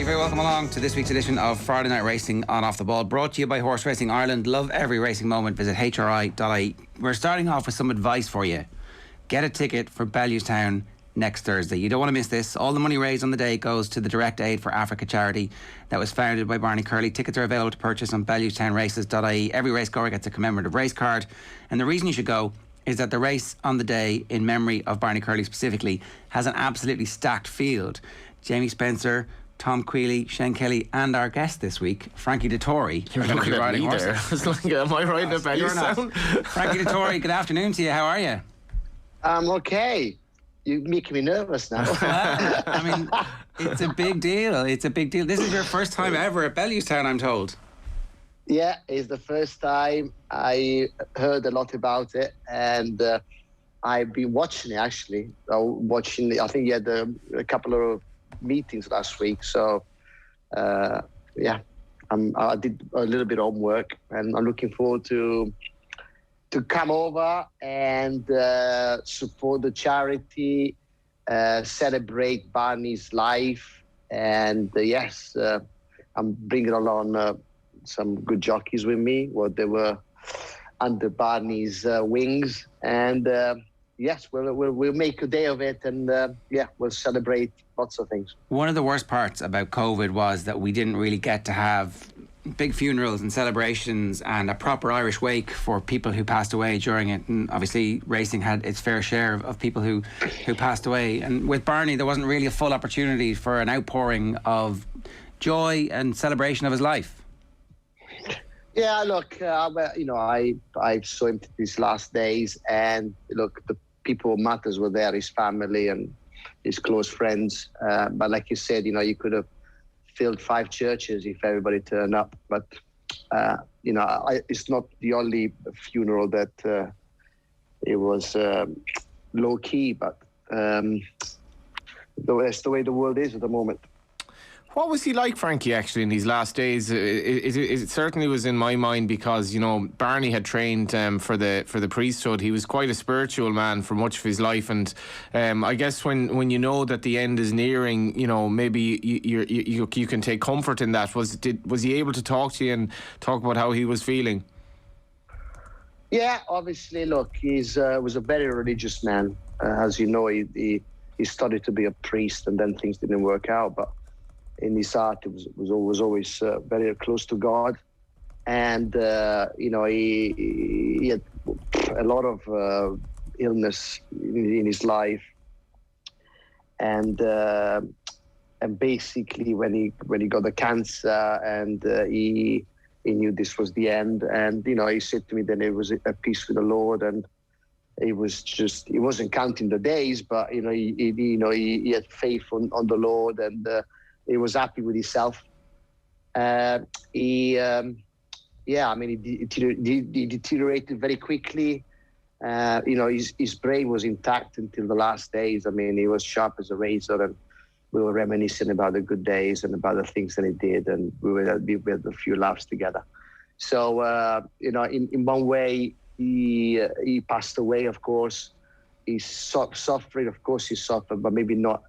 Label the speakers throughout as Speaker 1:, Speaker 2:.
Speaker 1: very welcome along to this week's edition of Friday Night Racing on Off the Ball, brought to you by Horse Racing Ireland. Love every racing moment. Visit hri.ie. We're starting off with some advice for you. Get a ticket for Bellewstown next Thursday. You don't want to miss this. All the money raised on the day goes to the Direct Aid for Africa charity that was founded by Barney Curley. Tickets are available to purchase on bellewstownraces.ie. Every racegoer gets a commemorative race card, and the reason you should go is that the race on the day, in memory of Barney Curley specifically, has an absolutely stacked field. Jamie Spencer, Tom Queally, Shane Kelly, and our guest this week, Frankie Dettori.
Speaker 2: You're looking at me there. I was like, am I riding a Bellewstown?
Speaker 1: Frankie Dettori, good afternoon to you. How are you?
Speaker 3: I'm okay. You're making me nervous now.
Speaker 1: Well, I mean, it's a big deal. It's a big deal. This is your first time ever at Bellewstown, I'm told.
Speaker 3: Yeah, it's the first time. I heard a lot about it, and I've been watching it, actually. I think you had a couple of meetings last week, so yeah, I did a little bit of homework, and I'm looking forward to come over and support the charity, celebrate Barney's life, and yes, I'm bringing along some good jockeys with me. Well, they were under Barney's wings, and yes, we'll make a day of it, and yeah, we'll celebrate lots of things. One
Speaker 1: of the worst parts about COVID was that we didn't really get to have big funerals and celebrations and a proper Irish wake for people who passed away during it. And obviously racing had its fair share of people who passed away. And with Barney, there wasn't really a full opportunity for an outpouring of joy and celebration of his life.
Speaker 3: Yeah, look, I saw him these last days, and look, the people who matters were there, his family and his close friends. But like you said, you could have filled 5 churches if everybody turned up. But, it's not the only funeral that it was low key, but that's the way the world is at the moment.
Speaker 2: What was he like, Frankie, actually, in these last days? It certainly was in my mind because, Barney had trained for the priesthood. He was quite a spiritual man for much of his life, and I guess when you know that the end is nearing, maybe you can take comfort in that. Was he able to talk to you and talk about how he was feeling?
Speaker 3: Yeah, obviously, look, he was a very religious man. As you know, he studied to be a priest, and then things didn't work out, but in his heart, it was always very close to God, and he had a lot of illness in his life, and basically when he got the cancer, and he knew this was the end, and he said to me that it was a peace with the Lord, and he wasn't counting the days, but he had faith on the Lord, and he was happy with himself. He deteriorated very quickly. His brain was intact until the last days. I mean, he was sharp as a razor, and we were reminiscing about the good days and about the things that he did, and we had a few laughs together. So, in one way, he passed away, of course. He's suffering, of course he suffered, but maybe not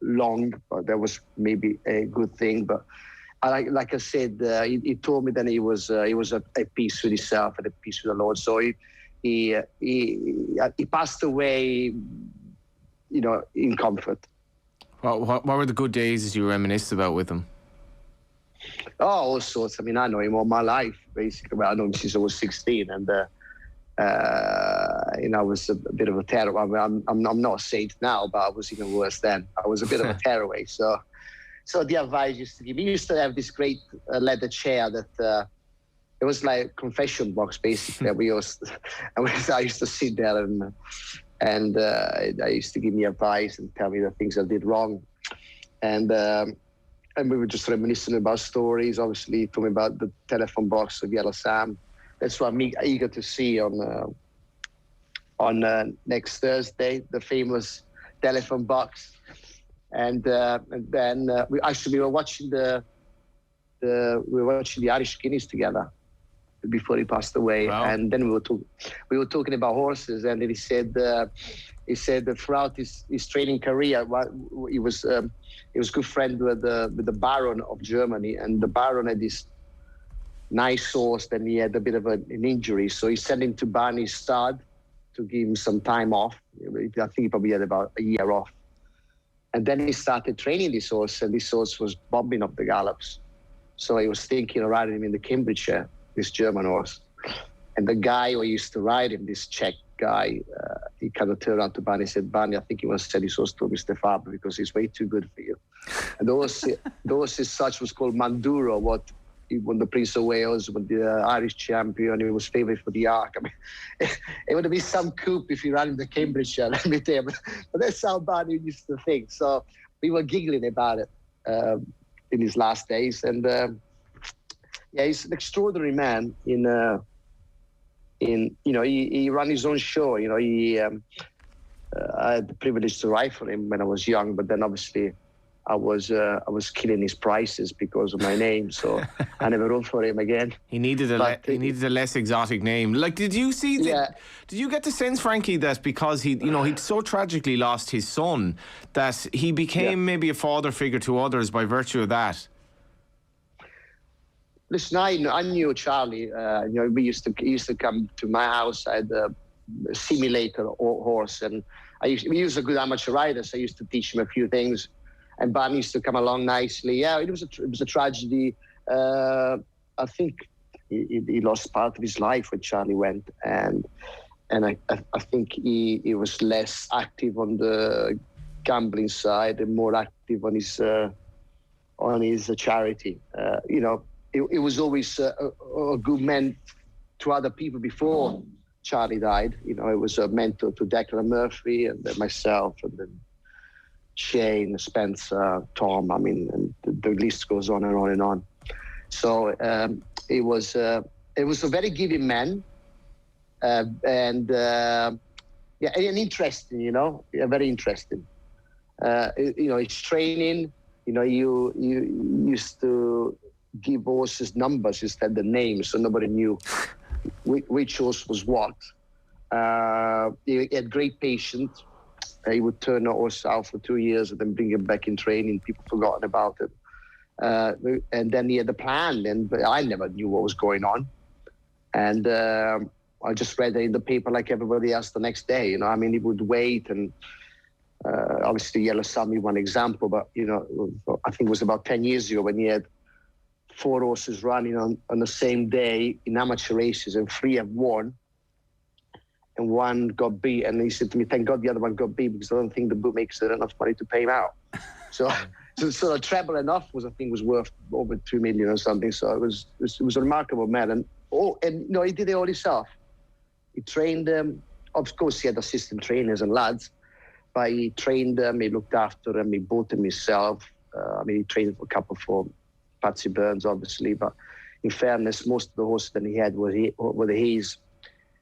Speaker 3: long, but that was maybe a good thing. But like I said, he told me that he was at peace with himself and at peace with the Lord. So he passed away, in comfort.
Speaker 2: Well, what were the good days as you reminisced about with him?
Speaker 3: Oh, all sorts. I mean, I know him all my life, basically. Well, I know him since I was 16, and I was a bit of a tearaway. I mean, I'm not a saint now, but I was even worse then. I was a bit of a tearaway. So the advice used to give. We used to have this great leather chair that it was like a confession box, basically. I used to sit there, and I used to give me advice and tell me the things I did wrong, and we were just reminiscing about stories. Obviously, he told me about the telephone box of Yellow Sam. That's what I'm eager to see on next Thursday, the famous telephone box. And then we were watching the Irish Guineas together before he passed away.
Speaker 2: Wow.
Speaker 3: And then we were talking about horses, and then he said he said that throughout his training career, he was good friend with the Baron of Germany, and the Baron had this nice horse. Then he had a bit of an injury, so he sent him to Barney's stud to give him some time off. I think he probably had about a year off. And then he started training this horse, and this horse was bombing up the gallops. So he was thinking of riding him in the Cambridgeshire, this German horse. And the guy who used to ride him, this Czech guy, he kind of turned around to Barney and said, Barney, I think you must sell this horse to Mr. Faber because he's way too good for you. And the horse as such was called Manduro, what he won the Prince of Wales, won the Irish champion, he was favourite for the Arc. I mean, it would have been some coup if he ran in the Cambridgeshire, let me tell you. But that's how Barney used to think. So we were giggling about it in his last days. And he's an extraordinary man he ran his own show. I had the privilege to ride for him when I was young, but then obviously I was killing his prices because of my name, so I never rode for him again.
Speaker 2: He needed a less exotic name. Like, did you see? Did you get the sense, Frankie, that because he'd so tragically lost his son, that he became maybe a father figure to others by virtue of that?
Speaker 3: Listen, I knew Charlie. He used to come to my house. I had a simulator horse, and he was a good amateur rider, so I used to teach him a few things. And Barney used to come along nicely. Yeah, it was a tragedy. I think he lost part of his life when Charlie went, and I think he was less active on the gambling side and more active on his charity. It was always a good man to other people before Charlie died. It was a mentor to Declan Murphy and then myself and then Shane, Spencer, Tom. I mean, and the list goes on and on and on. So it was a very giving man, and interesting. Very interesting. His training. You used to give horses numbers instead of names, so nobody knew which horse was what. He had great patience. He would turn a horse out for 2 years and then bring him back in training. People forgotten about it. And then he had a plan, but I never knew what was going on. And I just read it in the paper like everybody else the next day. He would wait, and obviously Yellow Sammy one example, but I think it was about 10 years ago when he had 4 horses running on the same day in amateur races, and 3 have won. And 1 got beat, and he said to me, thank God the other one got beat because I don't think the bookmakers had enough money to pay him out. So the treble enough was worth over 2 million or something. So it was a remarkable man. And he did it all himself. He trained them. Of course, he had assistant trainers and lads, but he trained them, he looked after them, he bought them himself. He trained for a couple for Patsy Burns, obviously, but in fairness, most of the horses that he had were his.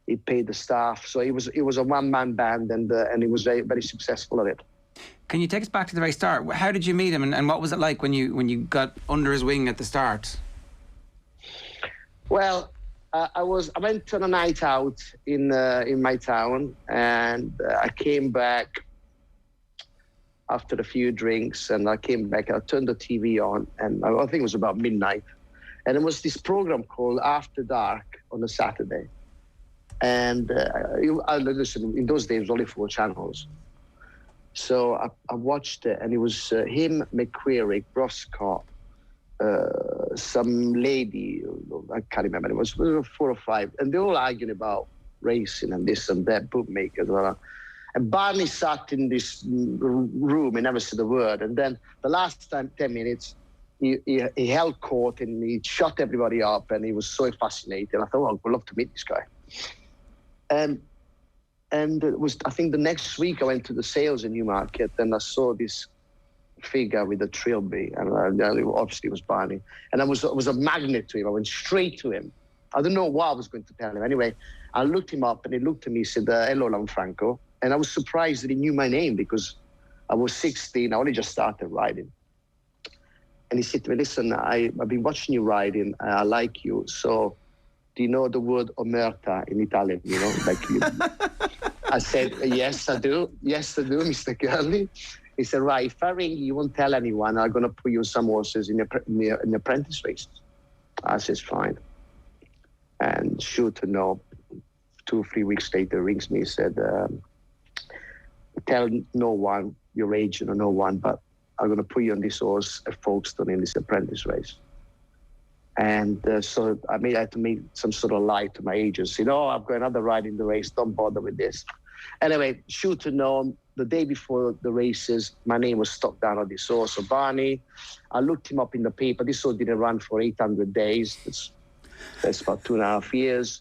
Speaker 3: He paid the staff, so it was a one-man band, and he was very, very successful at it.
Speaker 1: Can you take us back to the very start? How did you meet him, and what was it like when you got under his wing at the start?
Speaker 3: Well, I went on a night out in my town, and I came back after a few drinks, and I came back. I turned the TV on, and I think it was about midnight, and there was this program called After Dark on a Saturday. And listen, in those days, only 4 channels. So I watched it, and it was him, McQuarrie, Broscott, some lady, I can't remember, it was 4 or 5, and they were all arguing about racing and this and that, bookmakers. And Barney sat in this room and never said a word. And then the last 10 minutes, he held court and he shut everybody up, and he was so fascinating. I thought, I would love to meet this guy. And it was, I think the next week I went to the sales in Newmarket, and I saw this figure with a trilby, and obviously it was Barney. And I was a magnet to him. I went straight to him. I don't know what I was going to tell him. Anyway, I looked him up, and he looked at me and said, hello, Lanfranco. And I was surprised that he knew my name because I was 16. I only just started riding. And he said to me, listen, I've been watching you riding. I like you. So do you know the word omerta in Italian? Like you. I said, yes, I do. Yes, I do, Mr. Curley. He said, right, if I ring you, you won't tell anyone. I'm going to put you some horses in an apprentice race. I said, fine. And sure to know, 2 or 3 weeks later, rings me, said, tell no one, your agent or no one, but I'm going to put you on this horse at Folkestone in this apprentice race. And so I had to make some sort of lie to my agents. I've got another ride in the race. Don't bother with this. Anyway, sure to know, the day before the races, my name was stuck down on this horse, so Barney. I looked him up in the paper. This horse didn't run for 800 days. That's about 2.5 years.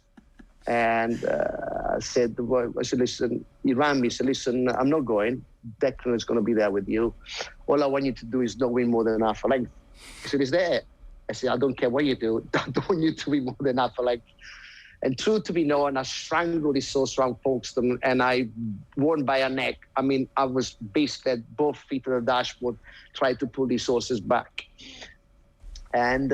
Speaker 3: And I said, listen, he ran me. He said, listen, I'm not going. Declan is going to be there with you. All I want you to do is not win more than half a length. He said, is there? I said, I don't care what you do. I don't want you to win more than half a length. And true to be known, I strangled this horse around Folkestone and I won by a neck. I mean, I was basically at both feet on the dashboard, trying to pull these horses back. And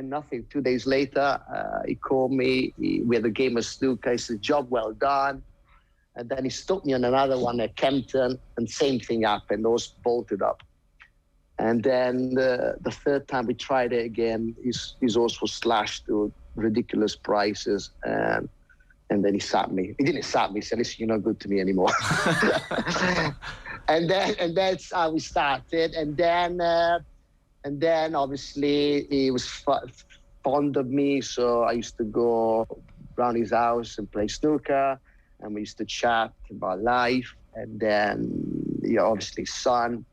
Speaker 3: nothing. 2 days later, he called me. We had a game of snooker. He said, job well done. And then he stuck me on another one at Kempton, and same thing happened. Those bolted up. And then the third time we tried it again, his horse was slashed to ridiculous prices. And then he sacked me. He didn't sack me. He said, listen, you're not good to me anymore. and that's how we started. And then obviously he was fond of me. So I used to go around his house and play snooker. And we used to chat about life. And then, obviously son.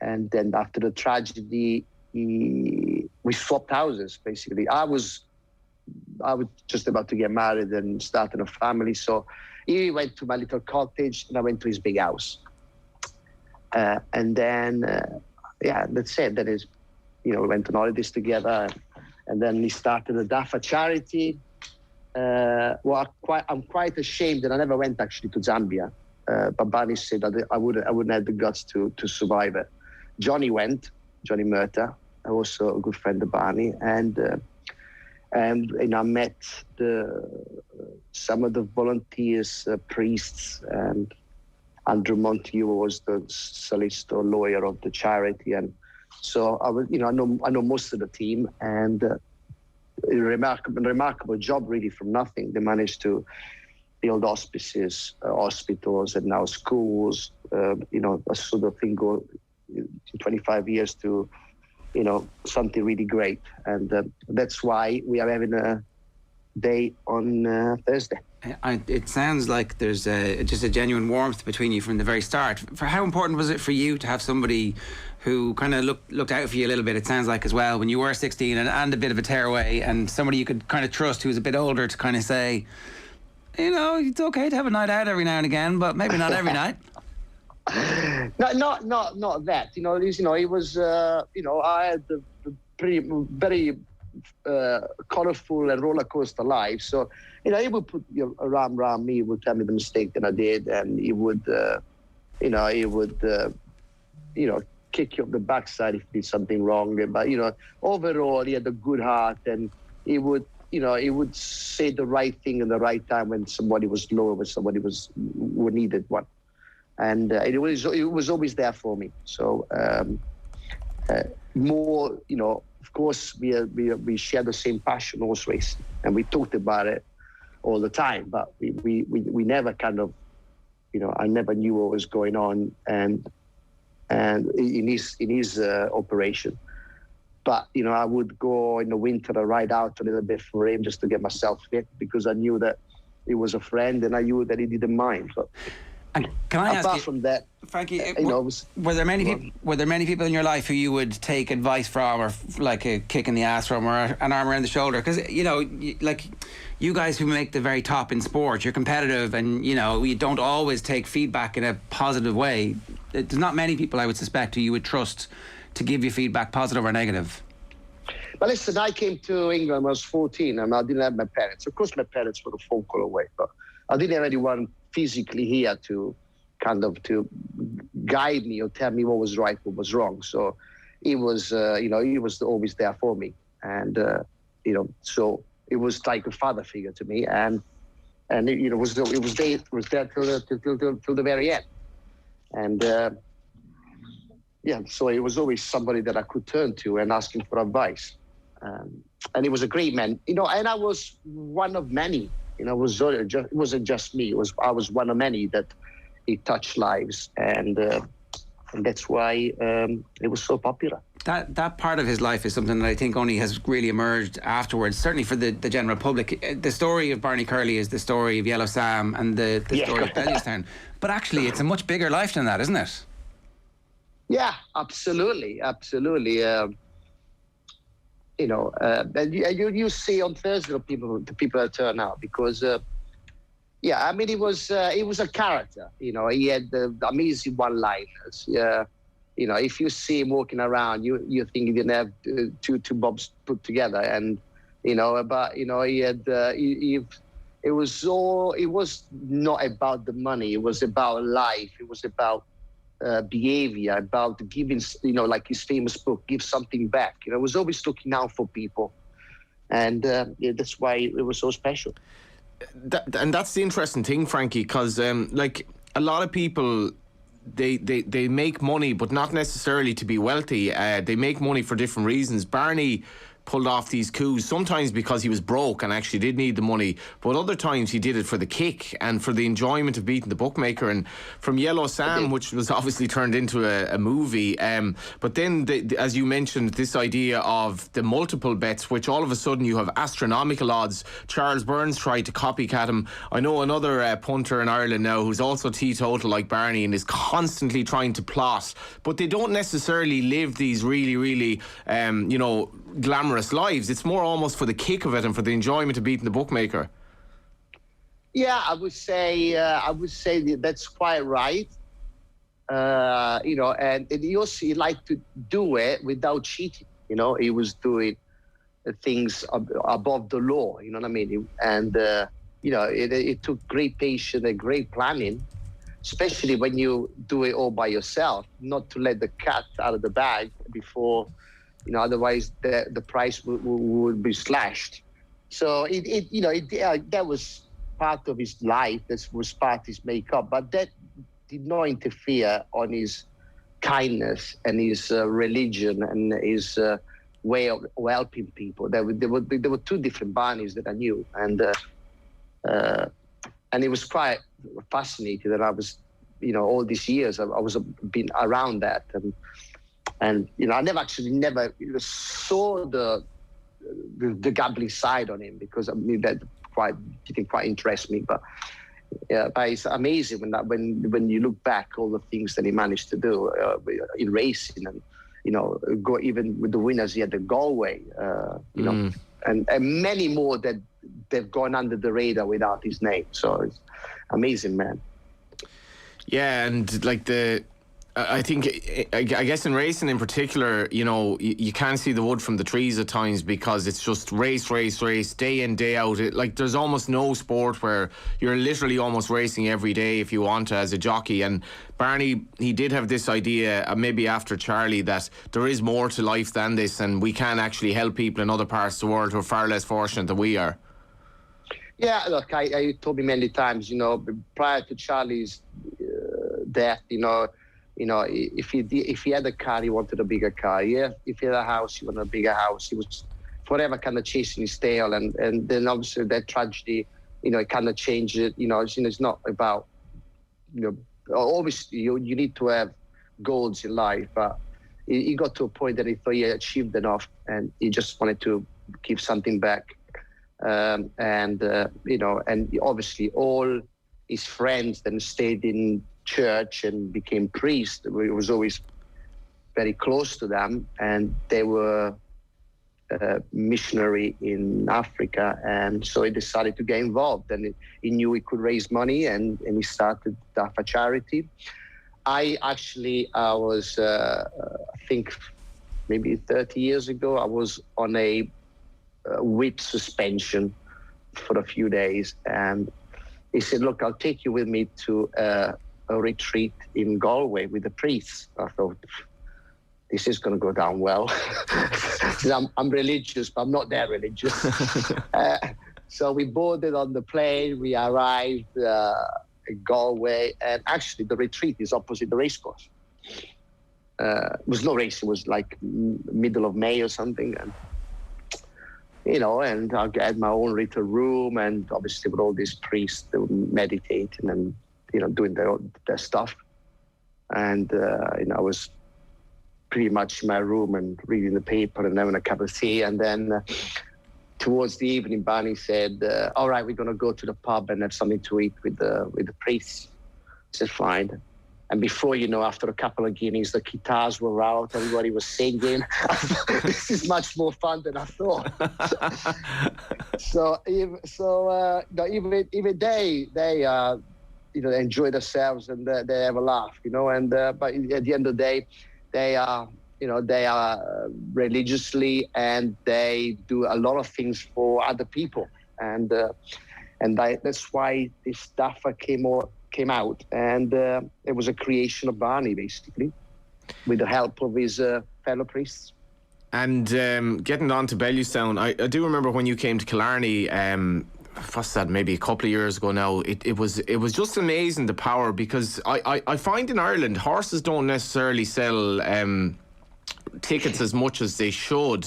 Speaker 3: And then after the tragedy, we swapped houses, basically. I was just about to get married and start a family. So he went to my little cottage and I went to his big house. And then, that's it. That is, we went on holidays together. And then he started a DAFA charity. I'm quite ashamed that I never went actually to Zambia. But Barney said that I wouldn't have the guts to survive it. Johnny Murta, also a good friend of Barney, and I met some of the volunteers, priests, and Andrew Montague was the solicitor lawyer of the charity, and so I was, I know most of the team, and a remarkable job really from nothing. They managed to build hospices, hospitals, and now schools. A sort of thing go. 25 years to, something really great. And that's why we are having a day on Thursday.
Speaker 1: It sounds like there's just a genuine warmth between you from the very start. For how important was it for you to have somebody who kind of looked out for you a little bit, it sounds like, as well, when you were 16 and a bit of a tearaway, and somebody you could kind of trust who was a bit older to kind of say, it's okay to have a night out every now and again, but maybe not every night?
Speaker 3: Not that. It was. I had the very colorful and roller coaster life. So, he would put your arm around me, would tell me the mistake that I did, and he would, kick you up the backside if you did something wrong. But overall, he had a good heart, and he would. He would say the right thing in the right time when somebody was low, when somebody who needed one. And it was always there for me. So more, of course, we share the same passion, horse racing, and we talked about it all the time. But we never kind of, I never knew what was going on, and in his operation. But I would go in the winter to ride out a little bit for him just to get myself fit, because I knew that he was a friend, and I knew that he didn't mind. But
Speaker 1: and can I ask you,
Speaker 3: from that,
Speaker 1: Frankie, were there many people in your life who you would take advice from, or like a kick in the ass from, or an arm around the shoulder? Because like you guys who make the very top in sport, you're competitive, and you don't always take feedback in a positive way. There's not many people, I would suspect, who you would trust to give you feedback, positive or negative.
Speaker 3: But listen, I came to England when I was 14, and I didn't have my parents. Of course, my parents were a phone call away, but I didn't have anyone physically here to kind of to guide me or tell me what was right, what was wrong. So he was, he was always there for me, and so it was like a father figure to me. And and it was there till the very end. And so it was always somebody that I could turn to and ask him for advice. And he was a great man, and I was one of many. It wasn't just me. I was one of many that he touched lives, and that's why it was so popular.
Speaker 1: That part of his life is something that I think only has really emerged afterwards, certainly for the general public. The story of Barney Curley is the story of Yellow Sam and the story of Bellewstown. But actually, it's a much bigger life than that, isn't it?
Speaker 3: Yeah, absolutely. And you see on Thursday the people that turn out, because he was a character. He had the amazing one-liners. Yeah, if you see him walking around, you think he didn't have two bobs put together, and he had it was not about the money. It was about life. It was about behavior, about giving, like his famous book, Give Something Back. It was always looking out for people, and that's why it was so special.
Speaker 2: And that's the interesting thing, Frankie, because like a lot of people, they make money, but not necessarily to be wealthy. They make money for different reasons. Barney pulled off these coups, sometimes because he was broke and actually did need the money, but other times he did it for the kick and for the enjoyment of beating the bookmaker. And from Yellow Sam, which was obviously turned into a movie, but then as you mentioned, this idea of the multiple bets, which all of a sudden you have astronomical odds. Charles Burns tried to copycat him. I know another punter in Ireland now who's also teetotal like Barney and is constantly trying to plot, but they don't necessarily live these really, really glamorous lives. It's more almost for the kick of it and for the enjoyment of beating the bookmaker.
Speaker 3: Yeah, I would say that's quite right. And he also liked to do it without cheating. He was doing things above the law. You know what I mean? And it took great patience and great planning, especially when you do it all by yourself, not to let the cat out of the bag before. Otherwise the price would be slashed. So that was part of his life. That was part of his makeup. But that did not interfere on his kindness and his religion and his way of helping people. There were two different Barneys that I knew, and it was quite fascinating that I was, all these years I was been around that. And I never saw the gambling side on him, because that didn't quite interest me. But it's amazing when you look back all the things that he managed to do in racing, and go even with the winners he had at Galway, and many more that they've gone under the radar without his name. So it's amazing, man.
Speaker 2: Yeah, and like I think, I guess in racing in particular, you can't see the wood from the trees at times, because it's just race, day in, day out. There's almost no sport where you're literally almost racing every day if you want to as a jockey. And Barney, he did have this idea, maybe after Charlie, that there is more to life than this, and we can actually help people in other parts of the world who are far less fortunate than we are.
Speaker 3: Yeah, look, I told me many times, prior to Charlie's death, if he had a car, he wanted a bigger car. Yeah, if he had a house, he wanted a bigger house. He was forever kind of chasing his tail, and then obviously that tragedy, it kind of changed it. It's not about, obviously you need to have goals in life, but he got to a point that he thought he had achieved enough, and he just wanted to give something back. And obviously all his friends then stayed in church and became priests. He was always very close to them, and they were missionary in Africa, and so he decided to get involved, and he knew he could raise money, and he started DAFA charity. I was I think maybe 30 years ago, I was on a whip suspension for a few days, and he said, look, I'll take you with me to a retreat in Galway with the priests. I thought, this is going to go down well. I'm religious, but I'm not that religious. So we boarded on the plane. We arrived in Galway, and actually the retreat is opposite the racecourse. It was no race. It was like middle of May or something, and and I had my own little room, and obviously with all these priests, they were meditating and doing their stuff, and I was pretty much in my room and reading the paper and having a cup of tea, and then towards the evening, Barney said, "All right, we're going to go to the pub and have something to eat with the priests." I said, "Fine." And before after a couple of guineas, the guitars were out, everybody was singing. This is much more fun than I thought. Even they enjoy themselves and they have a laugh, and but at the end of the day, they are religiously, and they do a lot of things for other people, and that's why this DAFA came out, and it was a creation of Barney, basically, with the help of his fellow priests.
Speaker 2: And getting on to Bellewstown, I do remember when you came to Killarney, what's that, maybe a couple of years ago now, it was just amazing, the power, because I find in Ireland, horses don't necessarily sell tickets as much as they should.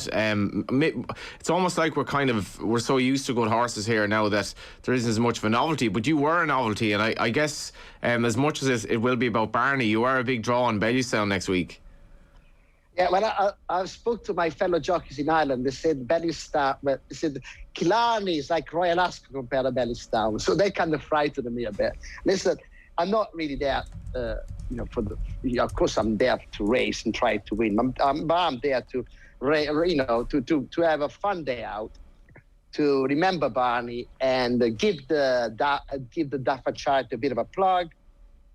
Speaker 2: It's almost like we're so used to good horses here now that there isn't as much of a novelty, but you were a novelty, and I guess as much as it will be about Barney, you are a big draw on Bellewstown next week.
Speaker 3: Yeah, when I spoke to my fellow jockeys in Ireland, they said Killarney is like Royal Ascot compared to Bellewstown, so they kind of frightened me a bit. Listen, I'm not really there, of course I'm there to race and try to win. I'm there to have a fun day out, to remember Barney and give the DAFA chart a bit of a plug,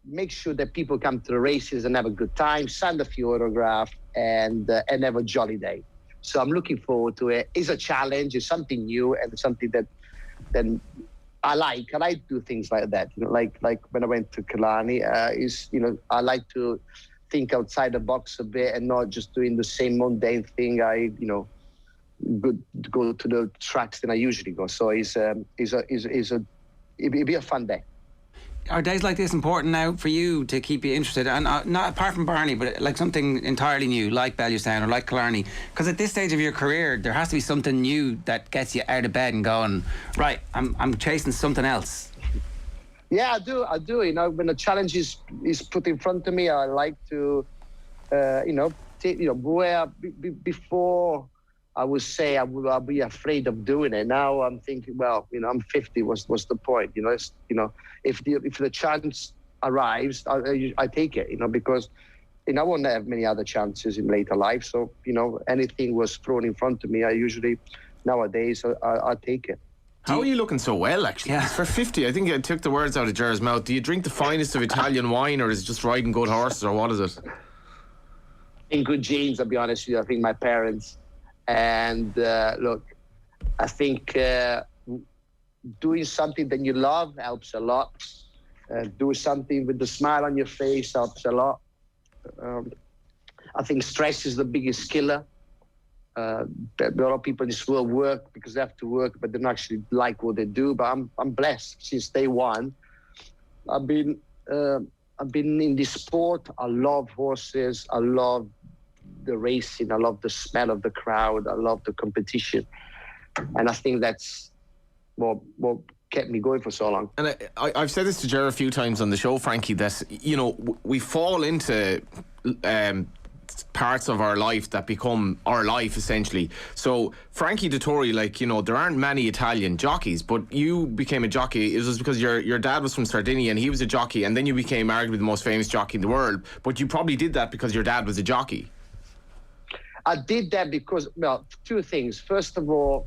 Speaker 3: make sure that people come to the races and have a good time, sign a few autographs, and have a jolly day. So I'm looking forward to it. It's a challenge, it's something new, and something that I like. And I do things like that, like when I went to Killarney, I like to think outside the box a bit and not just doing the same mundane thing. Go to the tracks than I usually go. So it'll be a fun day.
Speaker 1: Are days like this important now for you to keep you interested? And not apart from Barney, but like something entirely new, like Bellewstown or like Killarney? Because at this stage of your career, there has to be something new that gets you out of bed and going, right, I'm chasing something else.
Speaker 3: Yeah, I do. When a challenge is put in front of me, I like to, before I would say I'll be afraid of doing it. Now I'm thinking, well, I'm 50. What's the point? If the chance arrives, I take it. Because I won't have many other chances in later life. So anything was thrown in front of me, I usually nowadays I take it.
Speaker 2: How are you looking so well, actually?
Speaker 1: Yeah.
Speaker 2: For 50, I think I took the words out of Ger's mouth. Do you drink the finest of Italian wine, or is it just riding good horses, or what is it?
Speaker 3: In good genes, I'll be honest with you. I think my parents. And look, I think doing something that you love helps a lot. Doing something with the smile on your face helps a lot. I think stress is the biggest killer. A lot of people in this world work because they have to work, but they don't actually like what they do. But I'm blessed since day one. I've been in this sport. I love horses. I love the racing. I love the smell of the crowd. I love the competition, and I think that's what kept me going for so long.
Speaker 2: And I've said this to Ger a few times on the show, Frankie, that we fall into parts of our life that become our life, essentially. So Frankie Dettori, there aren't many Italian jockeys, but you became a jockey. It was because your dad was from Sardinia and he was a jockey, and then you became arguably the most famous jockey in the world. But you probably did that because your dad was a jockey.
Speaker 3: I did that because, two things. First of all,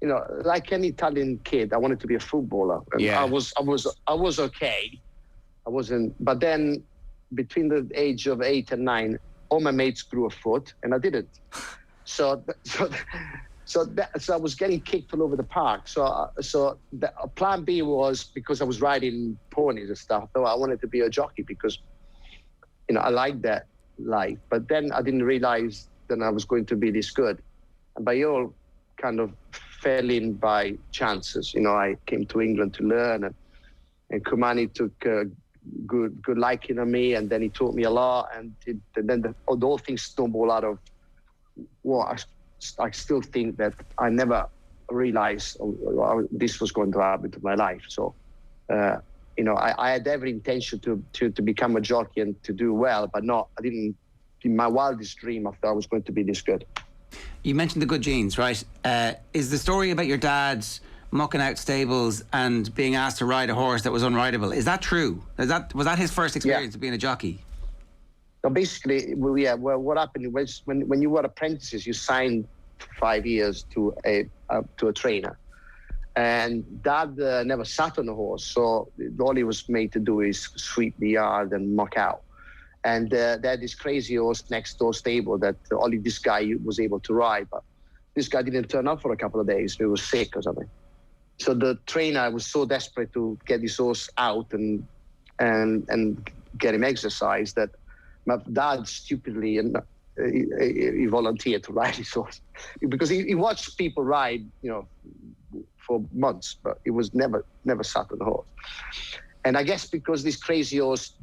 Speaker 3: like any Italian kid, I wanted to be a footballer. And
Speaker 2: yeah.
Speaker 3: I was okay. I wasn't, but then between the age of 8 and 9, all my mates grew a foot, and I didn't. So I was getting kicked all over the park. So the plan B was, because I was riding ponies and stuff, though I wanted to be a jockey because, I liked that life. But then I didn't realize that I was going to be this good. And by all kind of fell in by chances. You know, I came to England to learn, and Kumani took good liking on me, and then he taught me a lot, and then the whole thing snowballed out of what I still think that I never realized this was going to happen to my life. So, you know, I had every intention to become a jockey and to do well, but I didn't, in my wildest dream, I thought I was going to be this good.
Speaker 1: You mentioned the good genes, right? Is the story about your dad mucking out stables and being asked to ride a horse that was unrideable, is that true? Was that his first experience of being a jockey?
Speaker 3: So basically, well, what happened was when you were apprentices, you signed for 5 years to a trainer, and Dad never sat on a horse, so all he was made to do is sweep the yard and muck out. And they had this crazy horse next door stable that only this guy was able to ride, but this guy didn't turn up for a couple of days. He was sick or something. So the trainer was so desperate to get his horse out and get him exercise that my dad stupidly he volunteered to ride his horse, because he watched people ride, you know, for months, but he was never sat on a horse. And I guess because this crazy horse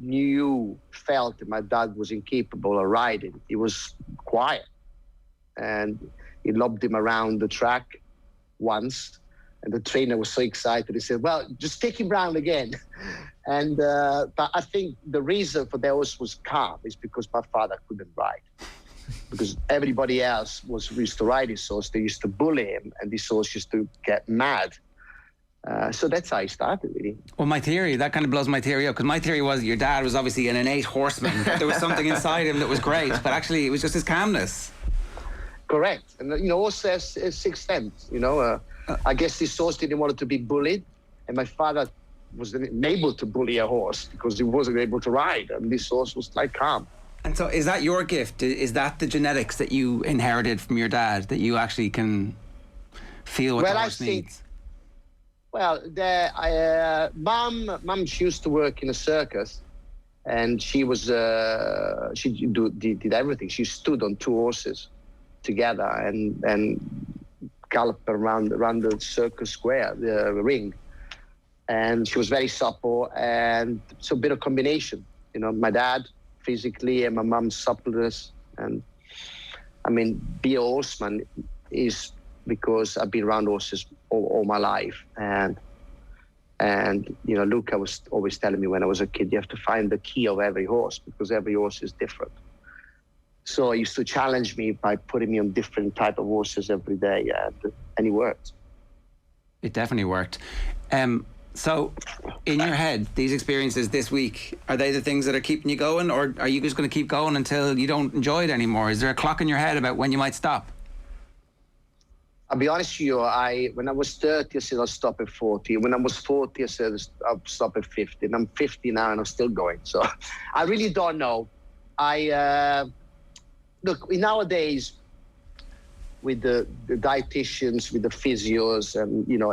Speaker 3: felt that my dad was incapable of riding, he was quiet, and he lobbed him around the track once. And the trainer was so excited. He said, well, just take him round again. And but I think the reason for that horse was calm is because my father couldn't ride. Because everybody else used to ride his horse. They used to bully him, and this horse used to get mad. So that's how I started, really.
Speaker 1: Well, that kind of blows my theory up, because my theory was your dad was obviously an innate horseman. There was something inside him that was great, but actually it was just his calmness.
Speaker 3: Correct. And, you know, horse has sixth sense, you know. I guess this horse didn't want to be bullied, and my father wasn't able to bully a horse because he wasn't able to ride, and this horse was like calm.
Speaker 1: And so is that your gift? Is that the genetics that you inherited from your dad, that you actually can feel what the horse needs?
Speaker 3: Well, Mum, she used to work in a circus, and she did everything. She stood on two horses together and galloped around the circus square, the ring. And she was very supple, and so a bit of combination. You know, my dad physically and my mum's suppleness. And I mean, be a horseman is because I've been around horses all my life. And you know, Luca was always telling me when I was a kid, you have to find the key of every horse because every horse is different. So he used to challenge me by putting me on different type of horses every day, and it worked.
Speaker 1: It definitely worked. So, in your head, these experiences this week, are they the things that are keeping you going, or are you just going to keep going until you don't enjoy it anymore? Is there a clock in your head about when you might stop?
Speaker 3: I'll be honest with you, when I was 30, I said I'll stop at 40. When I was 40, I said I'll stop at 50. And I'm 50 now and I'm still going. So I really don't know. Look, nowadays, with the dietitians, with the physios, and you know,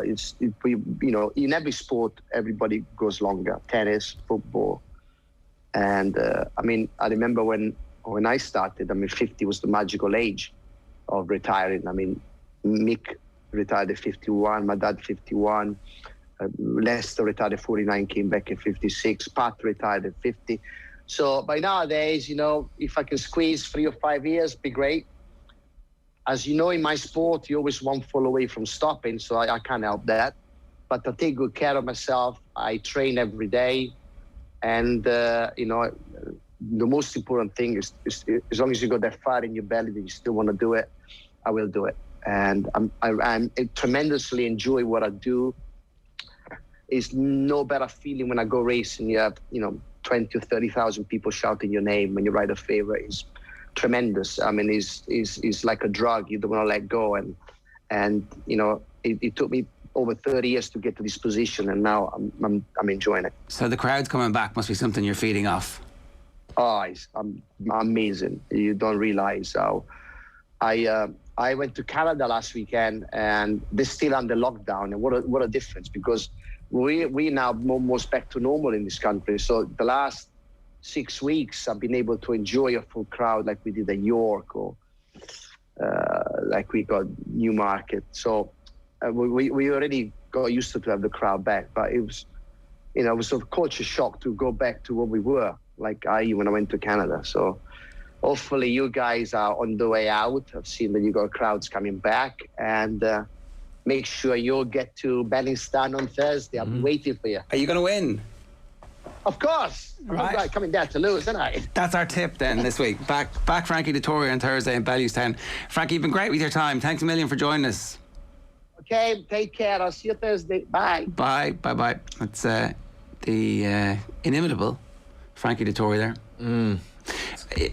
Speaker 3: in every sport, everybody goes longer. Tennis, football, and I mean, I remember when I started. I mean, 50 was the magical age of retiring. I mean, Mick retired at 51, my dad 51, Lester retired at 49, came back at 56, Pat retired at 50. So by nowadays, you know, if I can squeeze 3 or 5 years, be great. As you know, in my sport, you always one fall away from stopping, so I can't help that. But I take good care of myself. I train every day. And, you know, the most important thing is as long as you got that fire in your belly that you still want to do it, I will do it. And I tremendously enjoy what I do. It's no better feeling when I go racing. You have, you know, 20 or 30,000 people shouting your name when you ride a favorite. It's tremendous. I mean, it's like a drug. You don't want to let go. And you know, it took me over 30 years to get to this position, and now I'm enjoying it.
Speaker 1: So the crowds coming back must be something you're feeding off.
Speaker 3: Oh, it's amazing. You don't realize how. I went to Canada last weekend, and they're still under lockdown. And what a difference, because we now almost back to normal in this country. So the last 6 weeks, I've been able to enjoy a full crowd like we did at York, or like we got Newmarket. So we already got used to have the crowd back, but it was, it was sort of culture shock to go back to what we were, like when I went to Canada. So hopefully you guys are on the way out. I've seen that you got crowds coming back, and make sure you'll get to Bellewstown on Thursday. I'm waiting for you.
Speaker 1: Are you going to win?
Speaker 3: Of course.
Speaker 1: Right.
Speaker 3: I'm not coming down to lose, isn't I?
Speaker 1: That's our tip then this week. Back Frankie Dettori on Thursday in Bellewstown. Frankie, you've been great with your time. Thanks a million for joining us.
Speaker 3: Okay, take care. I'll see you Thursday. Bye.
Speaker 1: Bye. That's the inimitable Frankie Dettori there.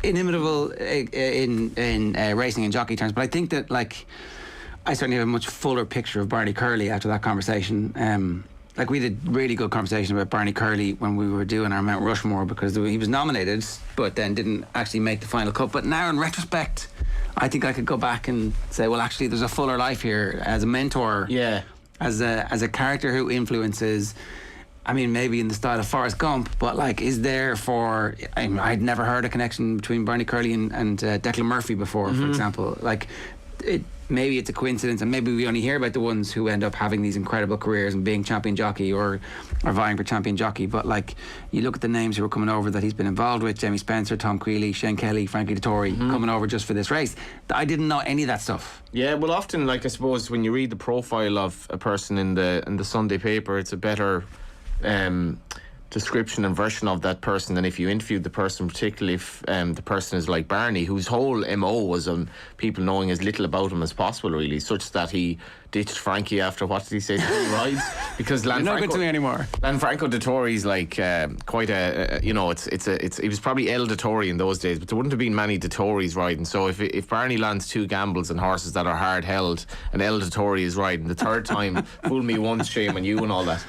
Speaker 1: Inimitable in racing and jockey terms, but I think that, like, I certainly have a much fuller picture of Barney Curley after that conversation. Like, we did really good conversation about Barney Curley when we were doing our Mount Rushmore, because he was nominated but then didn't actually make the final cut. But now in retrospect, I think I could go back and say, well, actually there's a fuller life here as a mentor, as a character who influences, I mean, maybe in the style of Forrest Gump, but like, is there for... I'd never heard a connection between Barney Curley and Declan Murphy before, for example. Like, maybe it's a coincidence, and maybe we only hear about the ones who end up having these incredible careers and being champion jockey or vying for champion jockey. But like, you look at the names who are coming over that he's been involved with: Jamie Spencer, Tom Queally, Shane Kelly, Frankie Dettori, coming over just for this race. I didn't know any of that stuff.
Speaker 2: Yeah, well, often, like, I suppose when you read the profile of a person in the Sunday paper, it's a better description and version of that person than if you interviewed the person, particularly if the person is like Barney, whose whole MO was on people knowing as little about him as possible, really, such that he ditched Frankie after, what did he say, 3 rides? Because
Speaker 1: You're not good to me anymore.
Speaker 2: Franco Dettori's like quite a he was probably El Dettori in those days, but there wouldn't have been many Dettoris riding. So if Barney lands 2 gambles and horses that are hard held, and El Dettori is riding the third time, fool me once, shame on you, and all that.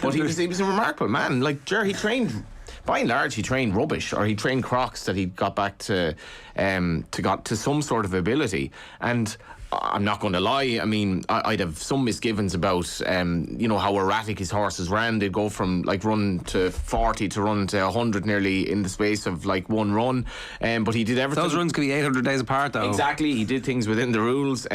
Speaker 2: But he was a remarkable man. Like, he trained. By and large, he trained rubbish, or he trained crocs that he got back to some sort of ability. And I'm not going to lie, I mean, I'd have some misgivings about how erratic his horses ran. They'd go from like run to 40 to run to 100 nearly in the space of like one run, but he did everything.
Speaker 1: Those runs could be 800 days apart, though.
Speaker 2: Exactly, he did things within the rules.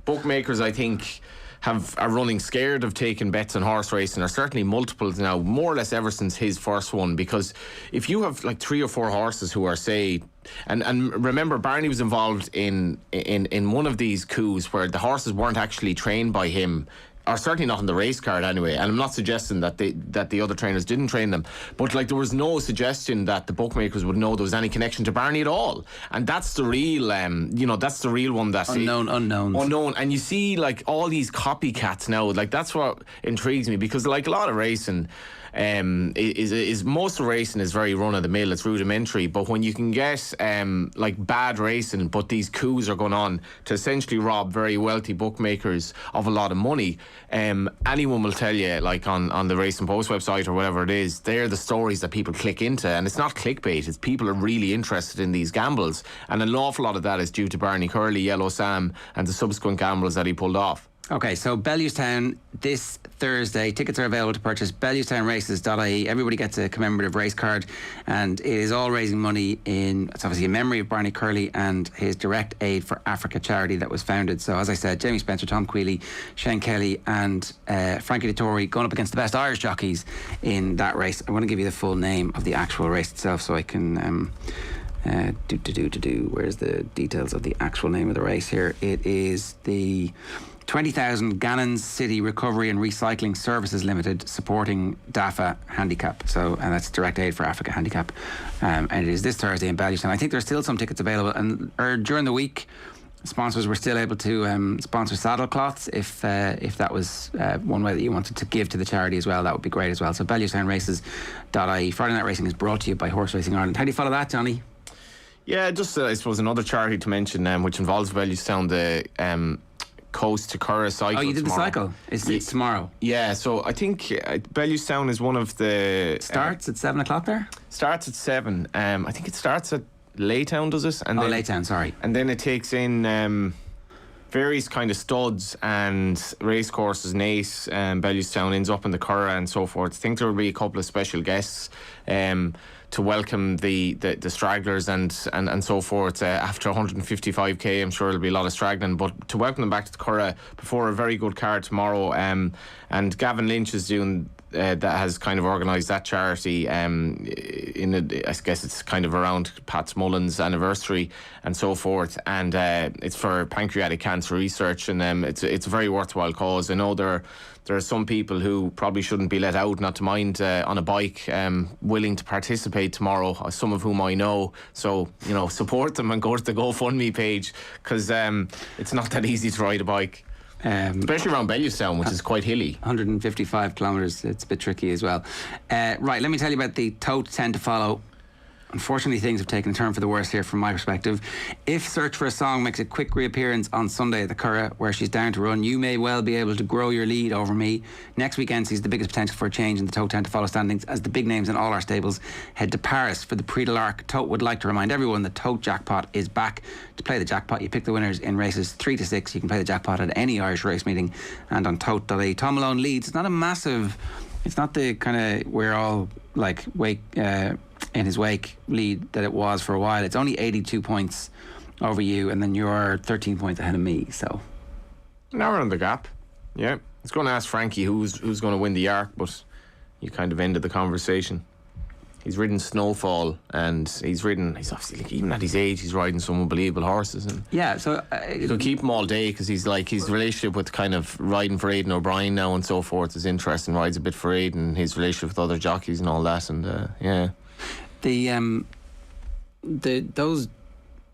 Speaker 2: Bookmakers, I think, are running scared of taking bets on horse racing, or certainly multiples now, more or less ever since his first one. Because if you have like 3 or 4 horses who are, say, and remember, Barney was involved in one of these coups where the horses weren't actually trained by him, or certainly not on the race card anyway. And I'm not suggesting that the other trainers didn't train them, but like, there was no suggestion that the bookmakers would know there was any connection to Barney at all. And that's the real, that's the real one. That's unknown. And you see, like, all these copycats now. Like, that's what intrigues me, because like a lot of racing, is most of racing is very run of the mill. It's rudimentary. But when you can get like bad racing, but these coups are going on to essentially rob very wealthy bookmakers of a lot of money, anyone will tell you, like on the Racing Post website or whatever it is, they're the stories that people click into. And it's not clickbait, it's people are really interested in these gambles, and an awful lot of that is due to Barney Curley, Yellow Sam, and the subsequent gambles that he pulled off.
Speaker 1: Okay, so Bellewstown this Thursday. Tickets are available to purchase. BellewstownRaces.ie. Everybody gets a commemorative race card, and it is all raising money it's obviously in memory of Barney Curley and his Direct Aid for Africa charity that was founded. So, as I said, Jamie Spencer, Tom Queally, Shane Kelly, and Frankie Dettori going up against the best Irish jockeys in that race. I want to give you the full name of the actual race itself, so I can where's the details of the actual name of the race here? It is the 20,000 Gannons City Recovery and Recycling Services Limited, supporting DAFA Handicap. So, and that's Direct Aid for Africa Handicap. And it is this Thursday in Bellewstown. I think there's still some tickets available, and during the week, sponsors were still able to sponsor saddlecloths if that was one way that you wanted to give to the charity as well. That would be great as well. So BellewstownRaces.ie. Friday Night Racing is brought to you by Horse Racing Ireland. How do you follow that, Johnny?
Speaker 2: Yeah, just I suppose another charity to mention, which involves Bellewstown, the Coast to Curra cycle.
Speaker 1: Oh, you did
Speaker 2: tomorrow.
Speaker 1: the cycle? It's tomorrow.
Speaker 2: Yeah, so I think Bellewstown is one of the...
Speaker 1: Starts at 7 o'clock there?
Speaker 2: Starts at 7. I think it starts at Laytown, does it? And then,
Speaker 1: Laytown, sorry.
Speaker 2: And then it takes in... various kind of studs and racecourses, innate, Bellewstown ends up in the Curragh and so forth. I think there will be a couple of special guests to welcome the stragglers and so forth after 155k. I'm sure there'll be a lot of straggling, but to welcome them back to the Curragh before a very good card tomorrow. And Gavin Lynch is doing that, has kind of organised that charity I guess it's kind of around Pat Mullen's anniversary and so forth, and it's for pancreatic cancer research, and it's a very worthwhile cause. I know there are some people who probably shouldn't be let out not to mind on a bike willing to participate tomorrow, some of whom I know, so support them and go to the GoFundMe page, because it's not that easy to ride a bike. Especially around Bellewstown, which is quite hilly.
Speaker 1: 155 kilometres, it's a bit tricky as well. Right, let me tell you about the tote 10 to follow. Unfortunately, things have taken a turn for the worse here from my perspective. If Search for a Song makes a quick reappearance on Sunday at the Curragh, where she's down to run, you may well be able to grow your lead over me. Next weekend sees the biggest potential for a change in the Tote 10 to follow standings as the big names in all our stables head to Paris for the Prix de l'Arc. Tote would like to remind everyone the Tote jackpot is back. To play the jackpot, you pick the winners in races 3 to 6. You can play the jackpot at any Irish race meeting and on tote.ie. Tom Malone leads. It's not a massive... It's not the kind of we're all like in his wake lead that it was for a while. It's only 82 points over you, and then you're 13 points ahead of me. So
Speaker 2: narrowing the gap. Yeah, I was going to ask Frankie who's going to win the Arc, but you kind of ended the conversation. He's ridden Snowfall, and he's obviously, like, even at his age, he's riding some unbelievable horses. And
Speaker 1: yeah, so
Speaker 2: you'll keep him all day, because his relationship with kind of riding for Aidan O'Brien now and so forth is interesting. Rides a bit for Aidan, his relationship with other jockeys and all that, and yeah.
Speaker 1: Those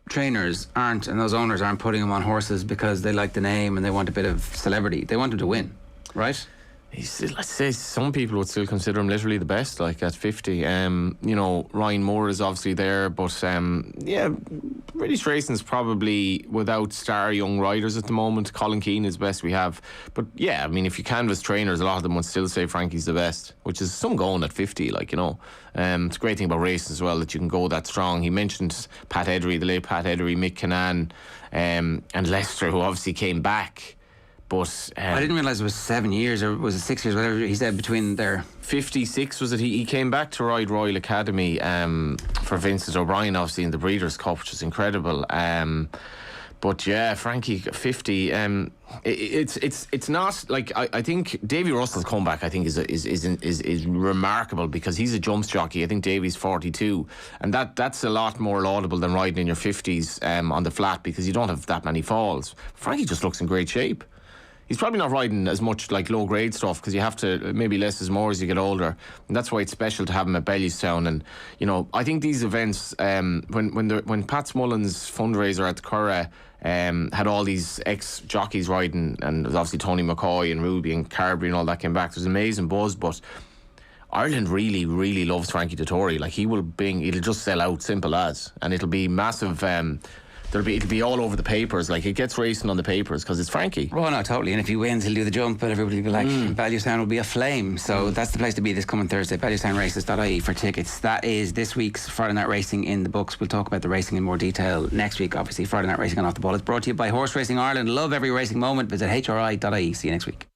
Speaker 1: trainers aren't, and those owners aren't putting him on horses because they like the name and they want a bit of celebrity. They want him to win, right?
Speaker 2: Let's say some people would still consider him literally the best, like at 50. Ryan Moore is obviously there, but British racing's probably without star young riders at the moment. Colin Keane is the best we have. But yeah, I mean, if you canvass trainers, a lot of them would still say Frankie's the best, which is some going at 50, It's a great thing about racing as well, that you can go that strong. He mentioned Pat Eddery, the late Pat Eddery, Mick Kinnan, and Lester, who obviously came back. But
Speaker 1: I didn't realise it was 7 years, or was it 6 years, whatever he said between there.
Speaker 2: 56 was it? He came back to ride Royal Academy for Vincent O'Brien, obviously in the Breeders' Cup, which is incredible. But yeah, Frankie 50. It's not like I think Davy Russell's comeback. I think is remarkable, because he's a jumps jockey. I think Davy's 42, and that's a lot more laudable than riding in your 50s on the flat, because you don't have that many falls. Frankie just looks in great shape. He's probably not riding as much like low grade stuff, because you have to, maybe less is more as you get older, and that's why it's special to have him at Bellewstown. And I think these events, when Pat Mullen's fundraiser at the Curragh had all these ex jockeys riding, and there's obviously Tony McCoy and Ruby and Carberry and all that came back. There's amazing buzz, but Ireland really, really loves Frankie Dettori. Like, it'll just sell out, simple as, and it'll be massive. It'll be all over the papers. Like, it gets racing on the papers because it's Frankie.
Speaker 1: Oh no, totally. And if he wins, he'll do the jump, but everybody will be like, Bellewstown will be aflame. So that's the place to be this coming Thursday. BellewstownRaces.ie for tickets. That is this week's Friday Night Racing in the books. We'll talk about the racing in more detail next week. Obviously, Friday Night Racing on Off the Ball. It's brought to you by Horse Racing Ireland. Love every racing moment. Visit HRI.ie. See you next week.